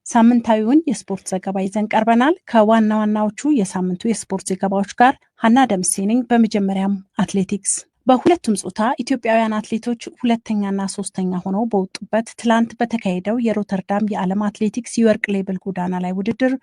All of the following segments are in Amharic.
ሳምንታዊውን የስፖርት ዘገባ ይዘን ቀርበናል። ከዋና ዋናዎቹ የሳምንቱ የስፖርት ዘገባዎች ጋር ሀና ደምሴ ነኝ። በመጀመሪያም አትሌቲክስ። በሁለቱም ጾታ ኢትዮጵያውያን አትሌቶች ሁለተኛና ሶስተኛ ሆነው በወጡበት ትላንት በተካሄደው የሮተርዳም የዓለም አትሌቲክስ የወርቅ ሌብል ጎዳና ላይ ውድድር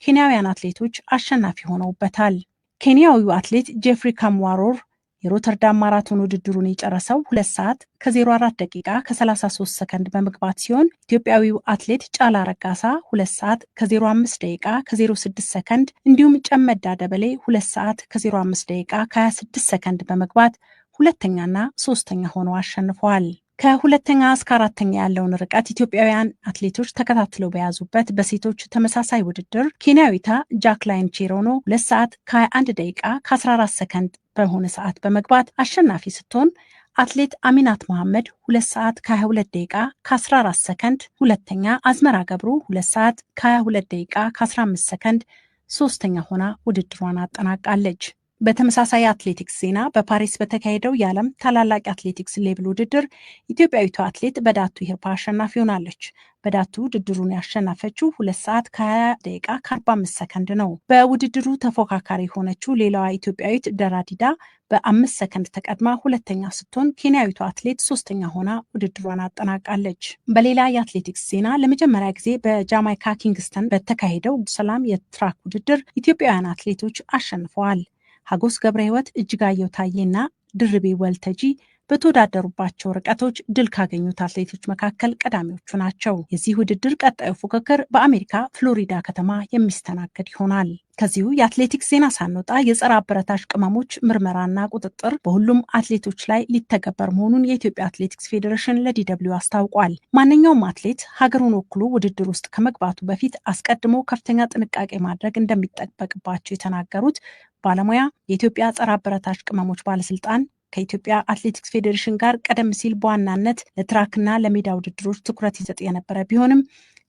ኬንያውያን አትሌቶች አሸናፊ ሆነውበታል። ኬንያዊው አትሌት ጄፍሪ ካምዋሮር የሮተርዳም ማራቶን ውድድሩን የጨረሰው 2 ሰዓት ከ04 ደቂቃ ከ33 ሰከንድ በመግባት ሲሆን ኢትዮጵያዊው አትሌት ጫላ ረጋሳ 2 ሰዓት ከ05 ደቂቃ ከ06 ሰከንድ እንዲሁም ጨመዳ ደበሌ 2 ሰዓት ከ05 ደቂቃ ከ26 ሰከንድ በመግባት ሁለተኛና ሶስተኛ ሆነው አሸንፈዋል። ከሁለተኛ እስከ አራተኛ ያለውን ርቀት ኢትዮጵያውያን አትሌቶች ተከታትለው በያዙበት በሴቶች ተመሳሳይ ውድድር ኬንያዊቷ ጃክላይን ቼሮኖ 2 ሰዓት ከ21 ደቂቃ ከ14 ሰከንድ በሆነ ሰዓት በመግባት አሸናፊ ስትሆን አትሌት አሚናት መሐመድ 2 ሰዓት ከ22 ደቂቃ ከ14 ሰከንድ ሁለተኛ፣ አዝመራ ገብሩ 2 ሰዓት ከ22 ደቂቃ ከ15 ሰከንድ ሶስተኛ ሆና ውድድሯን አጠናቃለች። በተመሳሳይ አትሌቲክስ ዜና በፓሪስ በተካሄደው የዓለም ታላላቅ አትሌቲክስ ሌብል ውድድር ኢትዮጵያዊቷ አትሌት በዳቱ ሂርፓ አሸናፊ ሆናለች። በዳቱ ውድድሩን ያሸነፈችው 2 ሰዓት ከ20 ደቂቃ ከ45 ሰከንድ ነው። በውድድሩ ተፎካካሪ የሆነችው ሌላዋ ኢትዮጵያዊት ደራዲዳ በ5 ሰከንድ ተቀድማ ሁለተኛ ስትሆን ኬንያዊቷ አትሌት ሶስተኛ ሆና ውድድሯን አጠናቃለች። በሌላ የአትሌቲክስ ዜና ለመጀመሪያ ጊዜ በጃማይካ ኪንግስተን በተካሄደው ሰላም የትራክ ውድድር ኢትዮጵያውያን አትሌቶች አሸንፈዋል። ሀጎስ ገብረ ህይወት፣ እጅጋየሁ ታዬና ድርቤ ወልተጂ በተወዳደሩባቸው ርቀቶች ድል ካገኙት አትሌቶች መካከል ቀዳሚዎቹ ናቸው። የዚህ ውድድር ቀጣዩ ፉክክር በአሜሪካ ፍሎሪዳ ከተማ የሚስተናገድ ይሆናል። ከዚሁ የአትሌቲክስ ዜና ሳንወጣ የጸረ አበረታች ቅመሞች ምርመራና ቁጥጥር በሁሉም አትሌቶች ላይ ሊተገበር መሆኑን የኢትዮጵያ አትሌቲክስ ፌዴሬሽን ለዲደብሊው አስታውቋል። ማንኛውም አትሌት ሀገሩን ወክሎ ውድድር ውስጥ ከመግባቱ በፊት አስቀድሞ ከፍተኛ ጥንቃቄ ማድረግ እንደሚጠበቅባቸው የተናገሩት ባለሙያ የኢትዮጵያ ጸረ አበረታች ቅመሞች ባለስልጣን ከኢትዮጵያ አትሌቲክስ ፌዴሬሽን ጋር ቀደም ሲል በዋናነት ለትራክና ለሜዳ ውድድሮች ትኩረት ይሰጥ የነበረ ቢሆንም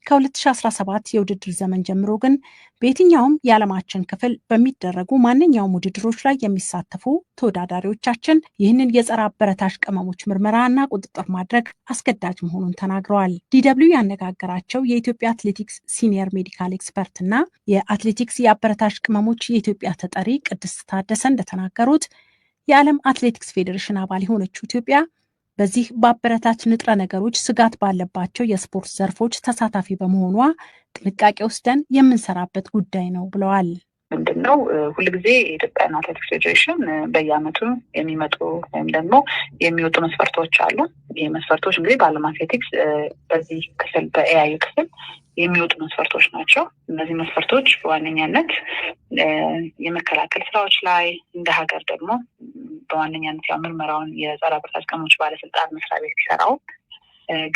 ከ2017 የውድድር ዘመን ጀምሮ ግን በየትኛውም የዓለማችን ክፍል በሚደረጉ ማንኛውም ውድድሮች ላይ የሚሳተፉ ተወዳዳሪዎቻችን ይህንን የጸረ አበረታች ቅመሞች ምርመራና ቁጥጥር ማድረግ አስገዳጅ መሆኑን ተናግረዋል። ዲደብሊው ያነጋገራቸው የኢትዮጵያ አትሌቲክስ ሲኒየር ሜዲካል ኤክስፐርት እና የአትሌቲክስ የአበረታች ቅመሞች የኢትዮጵያ ተጠሪ ቅድስት ታደሰ እንደተናገሩት የዓለም አትሌቲክስ ፌዴሬሽን አባል የሆነችው ኢትዮጵያ በዚህ በአበረታች ንጥረ ነገሮች ስጋት ባለባቸው የስፖርት ዘርፎች ተሳታፊ በመሆኗ ጥንቃቄ ወስደን የምንሰራበት ጉዳይ ነው ብለዋል። ምንድነው ሁልጊዜ የኢትዮጵያ አትሌቲክስ ፌዴሬሽን በየዓመቱ የሚመጡ ወይም ደግሞ የሚወጡ መስፈርቶች አሉ። ይህ መስፈርቶች እንግዲህ በዓለም አትሌቲክስ በዚህ ክፍል በኤአዩ ክፍል የሚወጡ መስፈርቶች ናቸው። እነዚህ መስፈርቶች በዋነኛነት የመከላከል ስራዎች ላይ እንደ ሀገር ደግሞ በዋነኛነት ያው ምርመራውን የጸረ አበረታች ቅመሞች ባለስልጣን መስሪያ ቤት ሲሰራው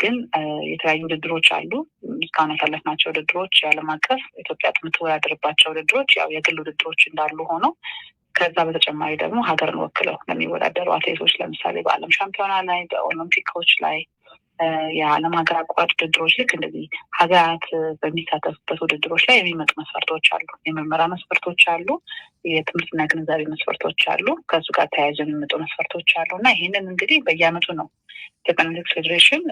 ግን የተለያዩ ውድድሮች አሉ። እስካሁን ያሳለፍናቸው ውድድሮች የዓለም አቀፍ ኢትዮጵያ የምትወዳደርባቸው ውድድሮች ያው የግል ውድድሮች እንዳሉ ሆነው ከዛ በተጨማሪ ደግሞ ሀገርን ወክለው ለሚወዳደሩ አትሌቶች ለምሳሌ በዓለም ሻምፒዮና ላይ፣ በኦሎምፒኮች ላይ የዓለም ሀገር አቋራጭ ውድድሮች ልክ እንደዚህ ሀገራት በሚሳተፉበት ውድድሮች ላይ የሚመጡ መስፈርቶች አሉ። የምርመራ መስፈርቶች አሉ፣ የትምህርትና ግንዛቤ መስፈርቶች አሉ፣ ከሱ ጋር ተያይዘው የሚመጡ መስፈርቶች አሉ እና ይህንን እንግዲህ በየዓመቱ ነው ኢትዮጵያ አትሌቲክስ ፌዴሬሽን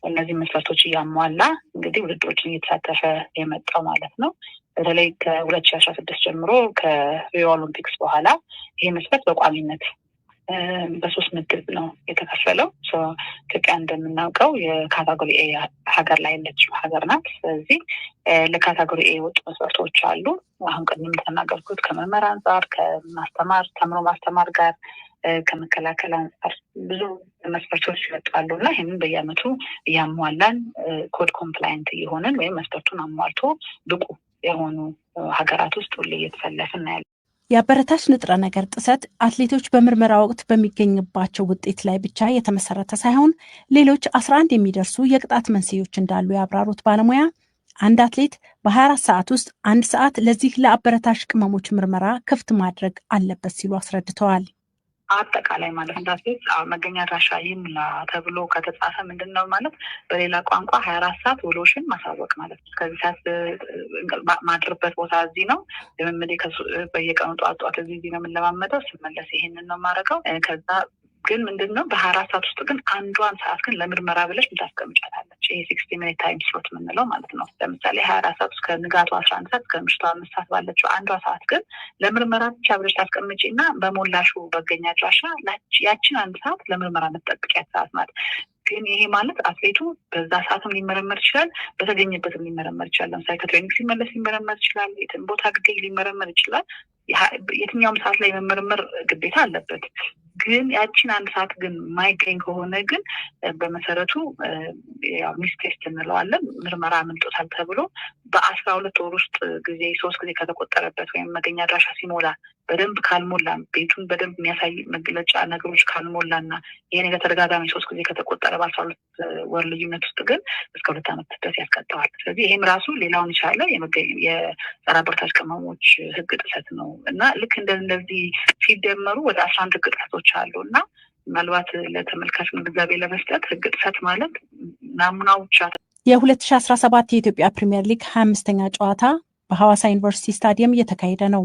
እነዚህ መስፈርቶች እያሟላ እንግዲህ ውድድሮችን እየተሳተፈ የመጣው ማለት ነው። በተለይ ከ2016 ጀምሮ ከሪዮ ኦሎምፒክስ በኋላ ይሄ መስፈርት በቋሚነት በ3 ምድብ ነው የተከፈለው። ኢትዮጵያ እንደምናውቀው የካታጎሪ ኤ ሀገር ላይ ያለችው ሀገር ናት። ስለዚህ ለካታጎሪ ኤ የወጡ መስፈርቶች አሉ። አሁን ቅድም እንደተናገርኩት ከምርመራ አንጻር፣ ከማስተማር ተምሮ ማስተማር ጋር፣ ከመከላከል አንጻር ብዙ መስፈርቶች ይወጣሉ እና ይህንን በየዓመቱ እያሟላን ኮድ ኮምፕላይንት እየሆንን ወይም መስፈርቱን አሟልቶ ብቁ የሆኑ ሀገራት ውስጥ ሁሌ እየተሰለፍን ያለ የአበረታች ንጥረ ነገር ጥሰት አትሌቶች በምርመራ ወቅት በሚገኝባቸው ውጤት ላይ ብቻ የተመሰረተ ሳይሆን ሌሎች 11 የሚደርሱ የቅጣት መንስኤዎች እንዳሉ ያብራሩት ባለሙያ አንድ አትሌት በ24 ሰዓት ውስጥ 1 ሰዓት ለዚህ ለአበረታች ቅመሞች ምርመራ ክፍት ማድረግ አለበት ሲሉ አስረድተዋል። አጠቃላይ ማለት እንዳትቤት መገኛ አድራሻ ይሙላ ተብሎ ከተጻፈ ምንድነው ማለት በሌላ ቋንቋ 24 ሰዓት ውሎሽን ማሳወቅ ማለት ነው። ከዚህ ሰዓት ማድረበት ቦታ እዚህ ነው፣ ልምምዴ በየቀኑ ጧት እዚህ ነው የምንለማመደው፣ ስመለስ ይሄንን ነው የማደርገው። ከዛ ግን ምንድነው በ24 ሰዓት ውስጥ ግን አንዷን ሰዓት ግን ለምርመራ ብለሽ ታስቀምጫታለች። ይሄ 60 ሚኒት ታይም ስሎት የምንለው ማለት ነው። ለምሳሌ 24 ሰዓት እስከ ንጋቱ 11 ሰዓት እስከ ምሽቱ 5 ሰዓት ባለችው አንዷ ሰዓት ግን ለምርመራ ብቻ ብለሽ ታስቀምጪና በሞላሹ በገኛ አድራሻ ያችን አንድ ሰዓት ለምርመራ መጠበቂያ ሰዓት ማለት ግን ይሄ ማለት አትሌቱ በዛ ሰዓትም ሊመረመር ይችላል፣ በተገኘበትም ሊመረመር ይችላል። ለምሳሌ ከትሬኒንግ ሲመለስ ሊመረመር ይችላል፣ የትን ቦታ ግዴ ሊመረመር ይችላል። የትኛውም ሰዓት ላይ መመርመር ግዴታ አለበት። ግን ያችን አንድ ሰዓት ግን ማይገኝ ከሆነ ግን በመሰረቱ ሚስ ቴስት እንለዋለን። ምርመራ አምልጦታል ተብሎ በ12 ወር ውስጥ ጊዜ 3 ጊዜ ከተቆጠረበት ወይም መገኛ አድራሻ ሲሞላ በደንብ ካልሞላ ቤቱን በደንብ የሚያሳይ መግለጫ ነገሮች ካልሞላና ይሄ ነገር ተደጋጋሚ 3 ጊዜ ከተቆጠረ በ12 ወር ልዩነት ውስጥ ግን እስከ 2 ዓመት ድረስ ያስቀጣዋል። ስለዚህ ይሄም ራሱ ሌላውን የቻለ የጸረ አበረታች ቅመሞች ህግ ጥሰት ነው እና ልክ እንደዚህ ሲደመሩ ወደ 11 ህግ ጥሰቶች አሉ እና ምናልባት ለተመልካች ግንዛቤ ለመስጠት ህግ ጥሰት ማለት ናሙናው ብቻ። የ2017 የኢትዮጵያ ፕሪሚየር ሊግ 25ኛ ጨዋታ በሐዋሳ ዩኒቨርሲቲ ስታዲየም እየተካሄደ ነው።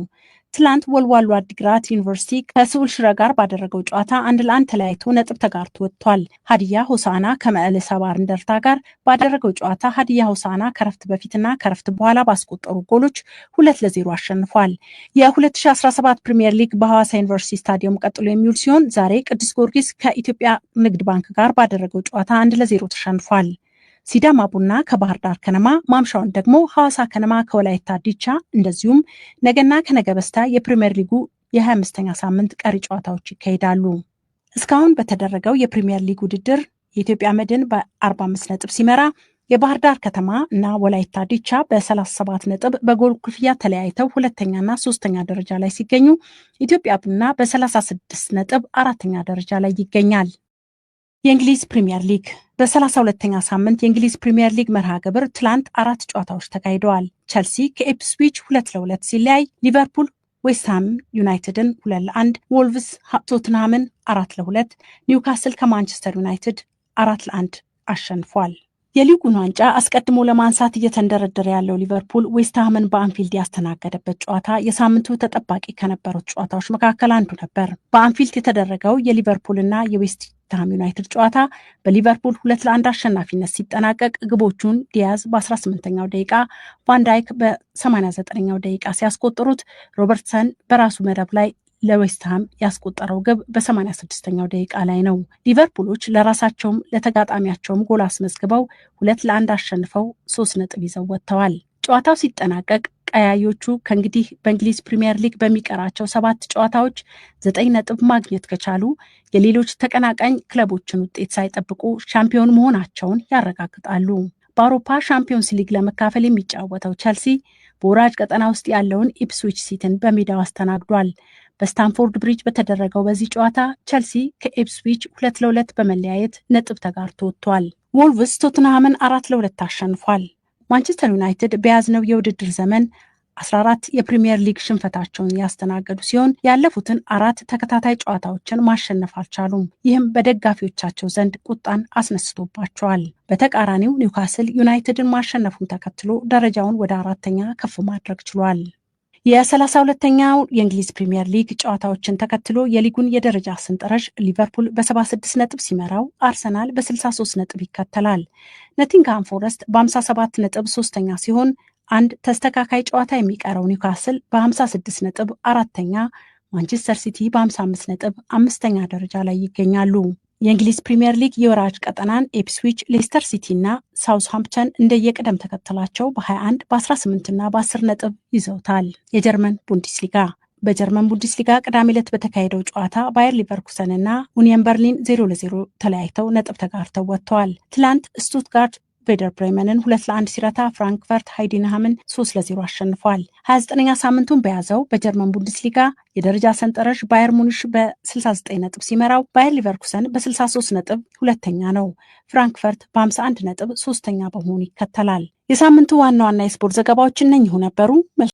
ትላንት ወልዋሎ አዲግራት ዩኒቨርሲቲ ከስዑል ሽረ ጋር ባደረገው ጨዋታ 1-1 ተለያይቶ ነጥብ ተጋርቶ ወጥቷል። ሀዲያ ሆሳዕና ከመቀለ ሰባ እንደርታ ጋር ባደረገው ጨዋታ ሀዲያ ሆሳዕና ከረፍት በፊትና ከረፍት በኋላ ባስቆጠሩ ጎሎች 2-0 አሸንፏል። የ2017 ፕሪሚየር ሊግ በሐዋሳ ዩኒቨርሲቲ ስታዲየም ቀጥሎ የሚውል ሲሆን ዛሬ ቅዱስ ጊዮርጊስ ከኢትዮጵያ ንግድ ባንክ ጋር ባደረገው ጨዋታ 1-0 ተሸንፏል። ሲዳማ ቡና ከባህር ዳር ከነማ፣ ማምሻውን ደግሞ ሐዋሳ ከነማ ከወላይታ ዲቻ እንደዚሁም ነገና ከነገ በስታ የፕሪሚየር ሊጉ የ25ኛ ሳምንት ቀሪ ጨዋታዎች ይካሄዳሉ። እስካሁን በተደረገው የፕሪሚየር ሊግ ውድድር የኢትዮጵያ መድን በ45 ነጥብ ሲመራ የባህር ዳር ከተማ እና ወላይታ ዲቻ በ37 ነጥብ በጎል ክፍያ ተለያይተው ሁለተኛና ሶስተኛ ደረጃ ላይ ሲገኙ ኢትዮጵያ ቡና በ36 ነጥብ አራተኛ ደረጃ ላይ ይገኛል። የእንግሊዝ ፕሪሚየር ሊግ በ32ኛ ሳምንት የእንግሊዝ ፕሪሚየር ሊግ መርሃ ግብር ትላንት 4 ጨዋታዎች ተካሂደዋል። ቸልሲ ከኢፕስዊች 2-2 ሲለያይ፣ ሊቨርፑል ዌስትሃም ዩናይትድን 2-1፣ ወልቭስ ቶትንሃምን 4-2፣ ኒውካስል ከማንቸስተር ዩናይትድ 4-1 አሸንፏል። የሊጉን ዋንጫ አስቀድሞ ለማንሳት እየተንደረደረ ያለው ሊቨርፑል ዌስትሃምን በአንፊልድ ያስተናገደበት ጨዋታ የሳምንቱ ተጠባቂ ከነበሩት ጨዋታዎች መካከል አንዱ ነበር። በአንፊልድ የተደረገው የሊቨርፑልና የዌስትሃም ዩናይትድ ጨዋታ በሊቨርፑል 2-1 አሸናፊነት ሲጠናቀቅ ግቦቹን ዲያዝ በ18ኛው ደቂቃ፣ ቫንዳይክ በ89ኛው ደቂቃ ሲያስቆጥሩት ሮበርትሰን በራሱ መረብ ላይ ለዌስትሃም ያስቆጠረው ግብ በ86ኛው ደቂቃ ላይ ነው። ሊቨርፑሎች ለራሳቸውም ለተጋጣሚያቸውም ጎል አስመዝግበው 2-1 አሸንፈው 3 ነጥብ ይዘው ወጥተዋል። ጨዋታው ሲጠናቀቅ ቀያዮቹ ከእንግዲህ በእንግሊዝ ፕሪሚየር ሊግ በሚቀራቸው 7 ጨዋታዎች 9 ነጥብ ማግኘት ከቻሉ የሌሎች ተቀናቃኝ ክለቦችን ውጤት ሳይጠብቁ ሻምፒዮን መሆናቸውን ያረጋግጣሉ። በአውሮፓ ሻምፒዮንስ ሊግ ለመካፈል የሚጫወተው ቸልሲ በወራጅ ቀጠና ውስጥ ያለውን ኢፕስዊች ሲቲን በሜዳው አስተናግዷል። በስታንፎርድ ብሪጅ በተደረገው በዚህ ጨዋታ ቸልሲ ከኢፕስዊች 2-2 በመለያየት ነጥብ ተጋርቶ ወጥቷል። ወልቭስ ቶትንሃምን 4-2 አሸንፏል። ማንቸስተር ዩናይትድ በያዝነው የውድድር ዘመን 14 የፕሪሚየር ሊግ ሽንፈታቸውን ያስተናገዱ ሲሆን ያለፉትን 4 ተከታታይ ጨዋታዎችን ማሸነፍ አልቻሉም። ይህም በደጋፊዎቻቸው ዘንድ ቁጣን አስነስቶባቸዋል። በተቃራኒው ኒውካስል ዩናይትድን ማሸነፉን ተከትሎ ደረጃውን ወደ 4ኛ ከፍ ማድረግ ችሏል። የ32ኛው የእንግሊዝ ፕሪሚየር ሊግ ጨዋታዎችን ተከትሎ የሊጉን የደረጃ ሰንጠረዥ ሊቨርፑል በ76 ነጥብ ሲመራው፣ አርሰናል በ63 ነጥብ ይከተላል። ኖቲንግሃም ፎረስት በ57 ነጥብ ሶስተኛ ሲሆን አንድ ተስተካካይ ጨዋታ የሚቀረው ኒውካስል በ56 ነጥብ አራተኛ፣ ማንቸስተር ሲቲ በ55 ነጥብ 5ኛ ደረጃ ላይ ይገኛሉ። የእንግሊዝ ፕሪሚየር ሊግ የወራጅ ቀጠናን ኢፕስዊች፣ ሌስተር ሲቲ እና ሳውዝሃምፕተን እንደየቅደም ተከተላቸው በ21 በ18 እና በ10 ነጥብ ይዘውታል። የጀርመን ቡንደስሊጋ በጀርመን ቡንደስሊጋ ቅዳሜ ዕለት በተካሄደው ጨዋታ ባየር ሊቨርኩሰን እና ኡኒየን በርሊን 0-0 ተለያይተው ነጥብ ተጋርተው ወጥተዋል። ትላንት ስቱትጋርት ቬደር ብሬመንን 2-1 ሲረታ ፍራንክፈርት ሃይዲንሃምን 3-0 አሸንፏል። 29ኛ ሳምንቱን በያዘው በጀርመን ቡንደስሊጋ የደረጃ ሰንጠረዥ ባየር ሙኒሽ በ69 ነጥብ ሲመራው፣ ባየር ሊቨርኩሰን በ63 ነጥብ ሁለተኛ ነው። ፍራንክፈርት በ51 ነጥብ ሶስተኛ በመሆኑ ይከተላል። የሳምንቱ ዋና ዋና የስፖርት ዘገባዎች እነኚሁ ነበሩ። መልካም